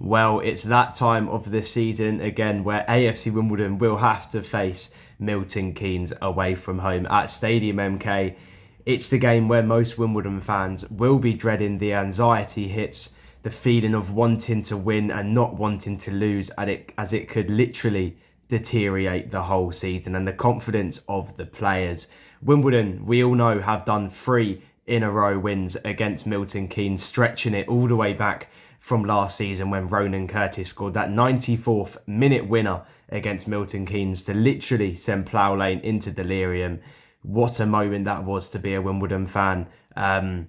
Well, it's that time of the season again where AFC Wimbledon will have to face Milton Keynes away from home at Stadium MK. It's the game where most Wimbledon fans will be dreading. The anxiety hits, the feeling of wanting to win and not wanting to lose, as it could literally deteriorate the whole season, and the confidence of the players. Wimbledon, we all know, have done 3 in a row wins against Milton Keynes, stretching it all the way back from last season when Ronan Curtis scored that 94th minute winner against Milton Keynes to literally send Plough Lane into delirium. What a moment that was to be a Wimbledon fan. And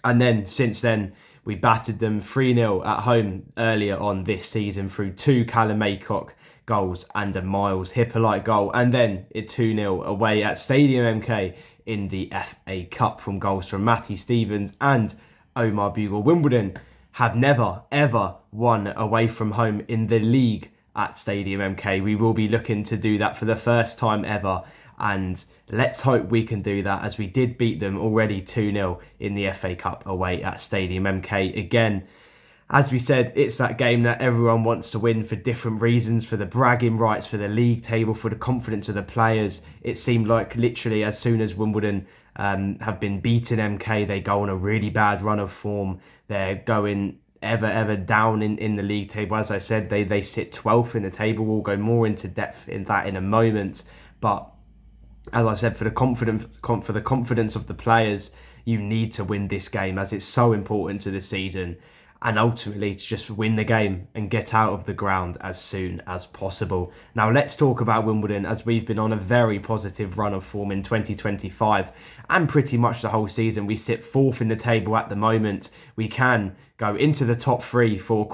then since then, we battered them 3-0 at home earlier on this season through 2 Callum Maycock goals and a Miles Hippolyte goal, and then a 2-0 away at Stadium MK in the FA Cup from goals from Matty Stevens and Omar Bugle. Wimbledon have never ever won away from home in the league at Stadium MK. We will be looking to do that for the first time ever, and let's hope we can do that, as we did beat them already 2-0 in the FA Cup away at Stadium MK. Again, as we said, it's that game that everyone wants to win for different reasons, for the bragging rights, for the league table, for the confidence of the players. It seemed like literally as soon as Wimbledon have been beaten MK, they go on a really bad run of form. They're going ever down in the league table. As I said, they sit 12th in the table. We'll go more into depth in that in a moment. But as I said, for the confidence of the players, you need to win this game, as it's so important to the season. And ultimately to just win the game and get out of the ground as soon as possible. Now let's talk about Wimbledon, as we've been on a very positive run of form in 2025 and pretty much the whole season. We sit 4th in the table at the moment. We can go into the top 3 for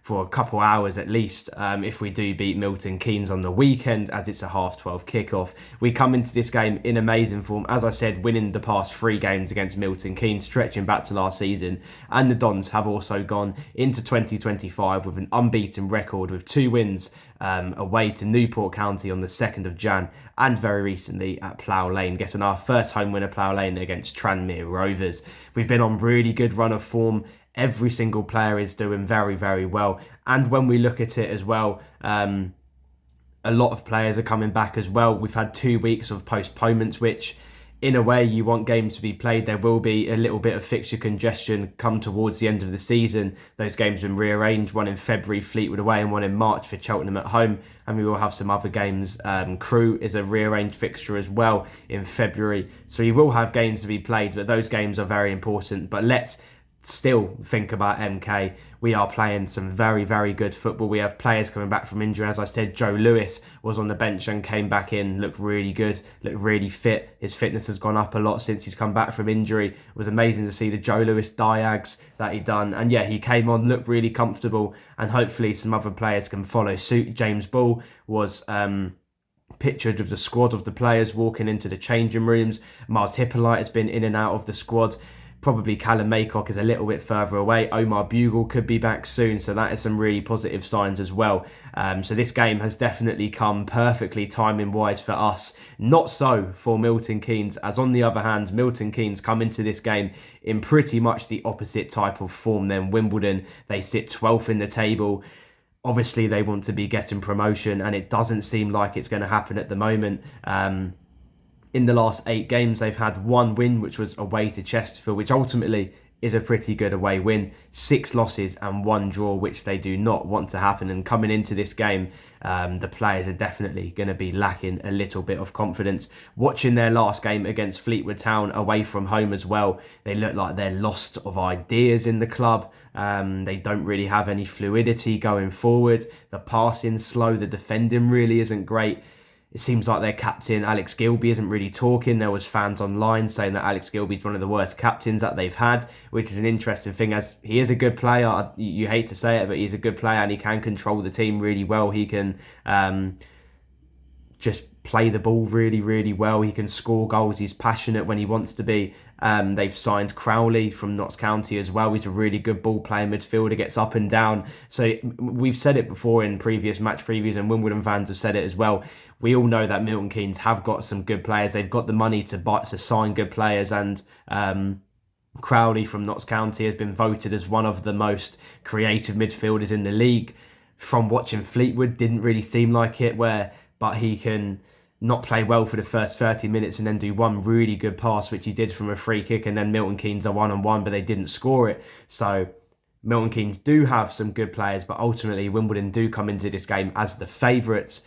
a couple hours at least, if we do beat Milton Keynes on the weekend, as it's a 12:30 kickoff. We come into this game in amazing form, as I said, winning the past 3 games against Milton Keynes, stretching back to last season. And the Dons have also gone into 2025 with an unbeaten record, with 2 wins away to Newport County on the 2nd of Jan, and very recently at Plough Lane, getting our first home win at Plough Lane against Tranmere Rovers. We've been on really good run of form. Every single player is doing very, very well. And when we look at it as well, a lot of players are coming back as well. We've had 2 weeks of postponements, which in a way you want games to be played. There will be a little bit of fixture congestion come towards the end of the season. Those games have been rearranged, one in February, Fleetwood away, and one in March for Cheltenham at home. And we will have some other games. Crewe is a rearranged fixture as well in February. So you will have games to be played, but those games are very important. But let's still think about MK. We are playing some very, very good football. We have players coming back from injury. As I said, Joe Lewis was on the bench and came back in, looked really good, looked really fit. His fitness has gone up a lot since he's come back from injury. It was amazing to see the Joe Lewis diags that he done. And yeah, he came on, looked really comfortable, and hopefully some other players can follow suit. James Ball was pictured with the squad of the players walking into the changing rooms. Miles Hippolyte has been in and out of the squad. Probably Callum Maycock is a little bit further away. Omar Bugle could be back soon, so that is some really positive signs as well. So this game has definitely come perfectly timing-wise for us. Not so for Milton Keynes, as on the other hand, Milton Keynes come into this game in pretty much the opposite type of form than Wimbledon. They sit 12th in the table. Obviously, they want to be getting promotion, and it doesn't seem like it's going to happen at the moment. In the last 8 games, they've had 1 win, which was away to Chesterfield, which ultimately is a pretty good away win. 6 losses and 1 draw, which they do not want to happen. And coming into this game, the players are definitely going to be lacking a little bit of confidence. Watching their last game against Fleetwood Town away from home as well, they look like they're lost of ideas in the club. They don't really have any fluidity going forward. The passing's slow, the defending really isn't great. It seems like their captain, Alex Gilbey, isn't really talking. There was fans online saying that Alex Gilbey is one of the worst captains that they've had, which is an interesting thing, as he is a good player. You hate to say it, but he's a good player and he can control the team really well. He can just play the ball really, really well. He can score goals. He's passionate when he wants to be. They've signed Crowley from Notts County as well. He's a really good ball playing midfielder, gets up and down. So we've said it before in previous match previews, and Wimbledon fans have said it as well. We all know that Milton Keynes have got some good players. They've got the money to sign good players, and Crowley from Notts County has been voted as one of the most creative midfielders in the league. From watching Fleetwood, didn't really seem like it, but he can not play well for the first 30 minutes and then do one really good pass, which he did from a free kick, and then Milton Keynes are 1-on-1, but they didn't score it. So Milton Keynes do have some good players, but ultimately Wimbledon do come into this game as the favourites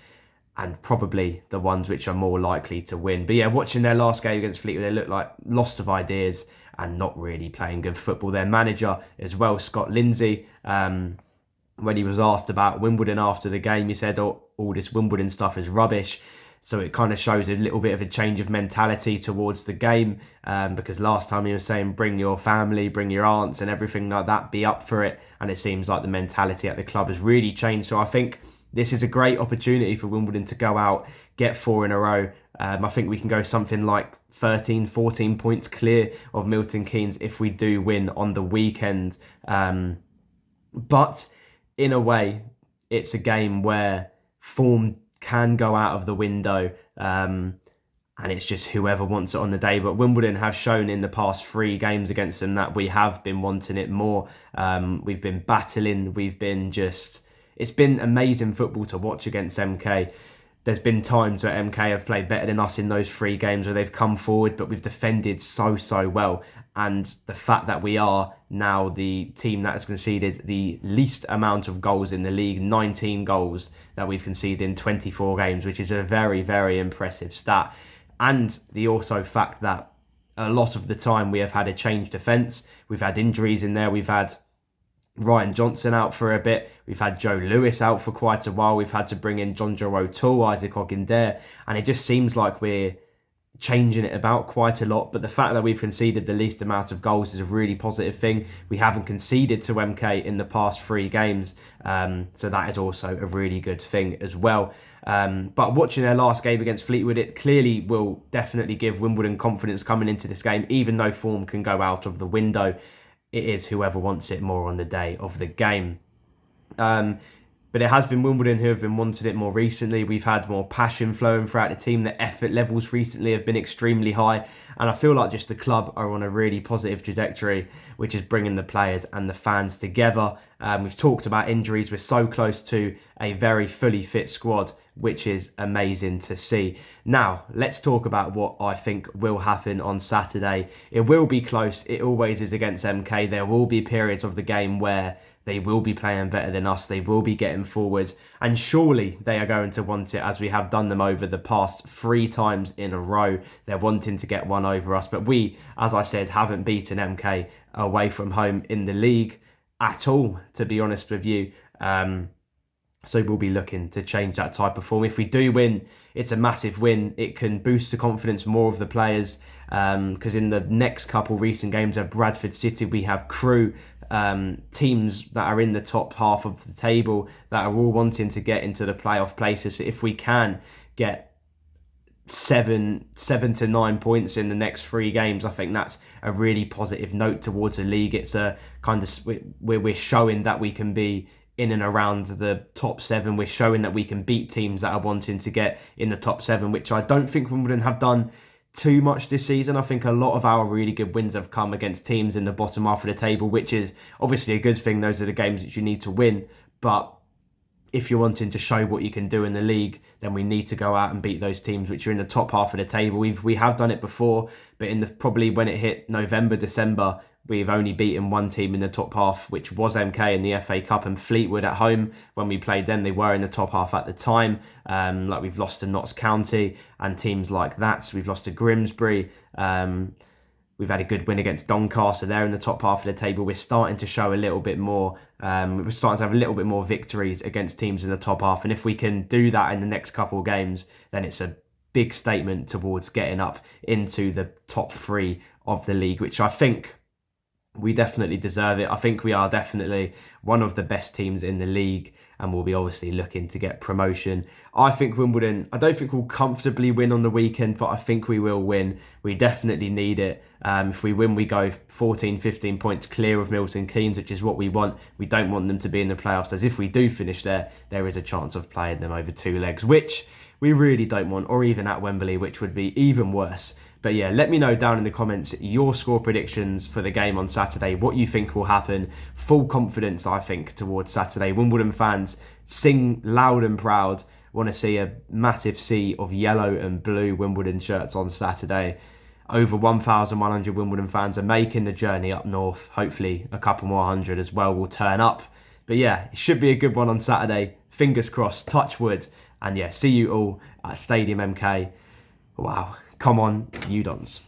and probably the ones which are more likely to win. But yeah, watching their last game against Fleetwood, they looked like lost of ideas and not really playing good football. Their manager as well, Scott Lindsay, when he was asked about Wimbledon after the game, he said, all this Wimbledon stuff is rubbish. So it kind of shows a little bit of a change of mentality towards the game, because last time he was saying, bring your family, bring your aunts and everything like that, be up for it. And it seems like the mentality at the club has really changed. So I think this is a great opportunity for Wimbledon to go out, get 4 in a row. I think we can go something like 13, 14 points clear of Milton Keynes if we do win on the weekend. But in a way, it's a game where form can go out of the window, and it's just whoever wants it on the day. But Wimbledon have shown in the past 3 games against them that we have been wanting it more. We've been battling, it's been amazing football to watch against MK. There's been times where MK have played better than us in those 3 games where they've come forward, but we've defended so well. And the fact that we are now the team that has conceded the least amount of goals in the league, 19 goals that we've conceded in 24 games, which is a very, very impressive stat. And the also fact that a lot of the time we have had a changed defence. We've had injuries in there. We've had Ryan Johnson out for a bit. We've had Joe Lewis out for quite a while. We've had to bring in John Joe O'Toole, Isaac Ogundere, and it just seems like we're changing it about quite a lot. But the fact that we've conceded the least amount of goals is a really positive thing. We haven't conceded to MK in the past 3 games, so that is also a really good thing as well. But watching their last game against Fleetwood, it clearly will definitely give Wimbledon confidence coming into this game, even though form can go out of the window. It is whoever wants it more on the day of the game. But it has been Wimbledon who have been wanting it more recently. We've had more passion flowing throughout the team. The effort levels recently have been extremely high. And I feel like just the club are on a really positive trajectory, which is bringing the players and the fans together. We've talked about injuries. We're so close to a very fully fit squad, which is amazing to see. Now, let's talk about what I think will happen on Saturday. It will be close. It always is against MK. There will be periods of the game where they will be playing better than us. They will be getting forward. And surely they are going to want it, as we have done them over the past 3 times in a row. They're wanting to get one over us. But we, as I said, haven't beaten MK away from home in the league at all, to be honest with you. So we'll be looking to change that type of form. If we do win, it's a massive win. It can boost the confidence more of the players, because in the next couple recent games at Bradford City, we have Crewe, teams that are in the top half of the table that are all wanting to get into the playoff places. So if we can get 7 to 9 points in the next 3 games, I think that's a really positive note towards the league. It's a kind of where we're showing that we can be in and around the top 7. We're showing that we can beat teams that are wanting to get in the top 7, which I don't think Wimbledon have done too much this season. I think a lot of our really good wins have come against teams in the bottom half of the table, which is obviously a good thing. Those are the games that you need to win. But if you're wanting to show what you can do in the league, then we need to go out and beat those teams which are in the top half of the table. We have done it before, but probably when it hit November, December, we've only beaten one team in the top half, which was MK in the FA Cup, and Fleetwood at home. When we played them, they were in the top half at the time. Like we've lost to Notts County and teams like that. So we've lost to Grimsbury. We've had a good win against Doncaster. They're in the top half of the table. We're starting to show a little bit more. We're starting to have a little bit more victories against teams in the top half. And if we can do that in the next couple of games, then it's a big statement towards getting up into the top 3 of the league, which I think we definitely deserve it. I think we are definitely one of the best teams in the league, and we'll be obviously looking to get promotion. I think Wimbledon, I don't think we'll comfortably win on the weekend, but I think we will win. We definitely need it. If we win, we go 14, 15 points clear of Milton Keynes, which is what we want. We don't want them to be in the playoffs, as if we do finish there is a chance of playing them over 2 legs, which we really don't want, or even at Wembley, which would be even worse. But yeah, let me know down in the comments your score predictions for the game on Saturday, what you think will happen. Full confidence, I think, towards Saturday. Wimbledon fans, sing loud and proud. Want to see a massive sea of yellow and blue Wimbledon shirts on Saturday. Over 1,100 Wimbledon fans are making the journey up north. Hopefully a couple more hundred as well will turn up. But yeah, it should be a good one on Saturday. Fingers crossed, touch wood. And yeah, see you all at Stadium MK. Wow, come on, you Dons.